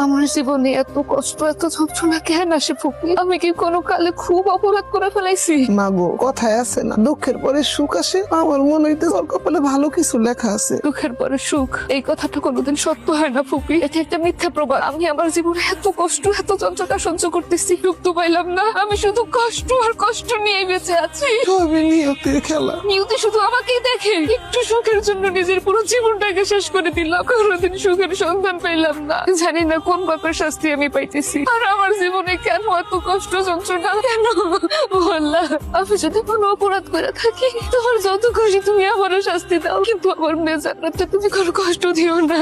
আমার জীবনে এত কষ্ট এত যন্ত্রণা কেন আসে ফুপি? আমি কি কোনো কালে খুব অপরাধ করে ফেলাইছি? মা গো, কথায় আছে না, দুঃখের পরে সুখ আসে। আমার মনে হইতে ওর কপালে ভালো কিছু লেখা আছে। দুঃখের পরে সুখ, এই কথাটা কোনোদিন সত্য হয় না ফুপি। এটা একটা মিথ্যা প্রবাদ। আমি আমার জীবনে এত কষ্ট এত যন্ত্রণা সহ্য করতেছি, সুখ তো পাইলাম না। আমি শুধু কষ্ট আর কষ্ট নিয়ে বেঁচে আছি। সবই নিয়তির খেলা। নিয়তি শুধু আমাকেই দেখে। একটু সুখের জন্য নিজের পুরো জীবনটাকে শেষ করে দিলাম। কোনোদিন সুখের সন্ধান পেলাম না। জানি না কোন পাপের শাস্তি আমি পাইতেছি। আর আমার জীবনে কেন এত কষ্ট যন্ত্রণা? কেন বললা? আমি যদি কোনো অপরাধ করে থাকি, তোমার যত খুশি তুমি আমারও শাস্তি দাও, কিন্তু আমার মেয়ে জান্নাতটা তুমি কোনো কষ্ট দিও না।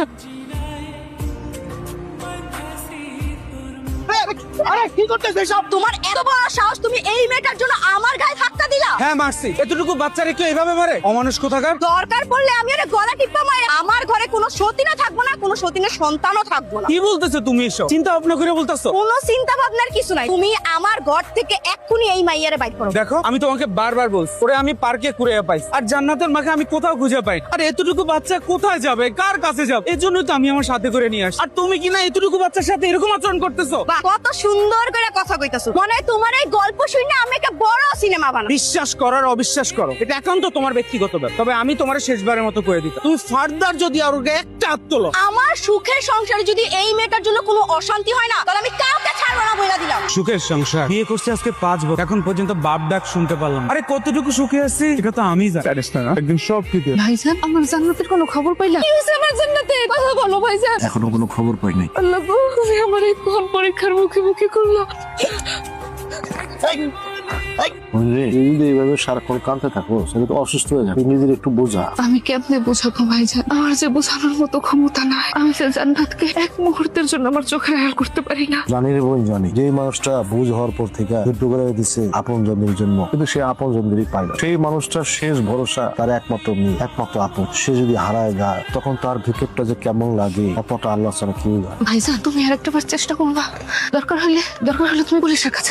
আরে কি করতেছ সব? তোমার এত বড় সাহস, তুমি এই মেয়েটার জন্য আমার গায়ে ধাক্কা দিলা? হ্যাঁ মারছি। এতটুকু বাচ্চারে কেউ এভাবে মারে? অমানুষ কোথাকার। দরকার পড়লে আমি ওরে গলা টিপা মারি। আমার ঘরে কোনো সতীনও থাকবো না, কোনো সতীনের সন্তানও থাকবো না। কি বলতেছো তুমি এসব? চিন্তা ভাবনা করে বলতেছো? কোনো চিন্তা ভাবনার কিছু নাই। তুমি আমার ঘর থেকে এক্ষুনি এই মাইয়ারে বাইর করো। দেখো, আমি তোমাকে বারবার বলছি ওরে আমি পার্কে ঘুরে পাইছি, আর জান্নাতের মাকে আমি কোথাও খুঁজে পাই। আর এতটুকু বাচ্চা কোথায় যাবে, কার কাছে যাবে? এর জন্য তো আমি আমার সাথে করে নিয়ে আসি। আর তুমি কি না এতটুকু বাচ্চার সাথে এরকম আচরণ করতেছো? বাহ, কত সুন্দর করে কথা কইতাছো। মনে হয় তোমার এই গল্প শুনে আমি একটা বড় সিনেমা বানাবো। বিশ্বাস করো আর অবিশ্বাস করো, এটা একান্ত তোমার ব্যক্তিগত ব্যাপার। তবে আমি তোমার শেষবারের মতো করে দিতাম, তুমি ফার্দার যদি আর ওকে একটা হাত তোলো। আমার সুখের সংসারে যদি এই মেয়েটার জন্য কোনো অশান্তি হয় না, তাহলে আমি কাউকে ছাড়বো না বলে দিলাম। সুখের সংসার বিয়ে করছে আজকে 5 বছর, এখন পর্যন্ত বাপ ডাক শুনতে পারলাম। আরে কতটুকু সুখে আছি এটা তো আমি জানি। একদিন সব ঠিক আছে। ভাইজান, আমার জান্নাতের কোনো খবর পাইলা? কি হয়েছে আমার জান্নাতে? কথা বলো ভাইজান। এখনো কোনো খবর পাই নাই। আল্লাহ গো, তুমি আমার এই কোন পরীক্ষার মুখে মুখে করলো? বুঝলি, তুই যদি এইভাবে সারাক্ষণ কাঁদতে থাকো সেটা তো অসুস্থ হয়ে যাবে। তুই নিজের একটু বোঝা। আমি কেমনে বোঝাবো ভাইজান? আমার যে বোঝানোর মতো ক্ষমতা নাই। আমি যে জান্নাতকে এক মুহূর্তের জন্য আমার চোখের আড়াল করতে পারি না। জানি রে বোন, জানি যে মানুষটা বুঝ হওয়ার পর থেকে মৃত্যু করে দিচ্ছে আপন জনদের জন্য, কিন্তু সে আপন জনদেরই পায় না। সেই মানুষটার শেষ ভরসা তার একমাত্র মেয়ে, একমাত্র আপন। সে যদি হারায় যায় তখন তার ভিতরটা যে কেমন লাগে একমাত্র আল্লাহ ছাড়া কেউ জানে। ভাইজান, তুমি আরেকটা বার চেষ্টা করবা। দরকার হলে তুমি পুলিশের কাছে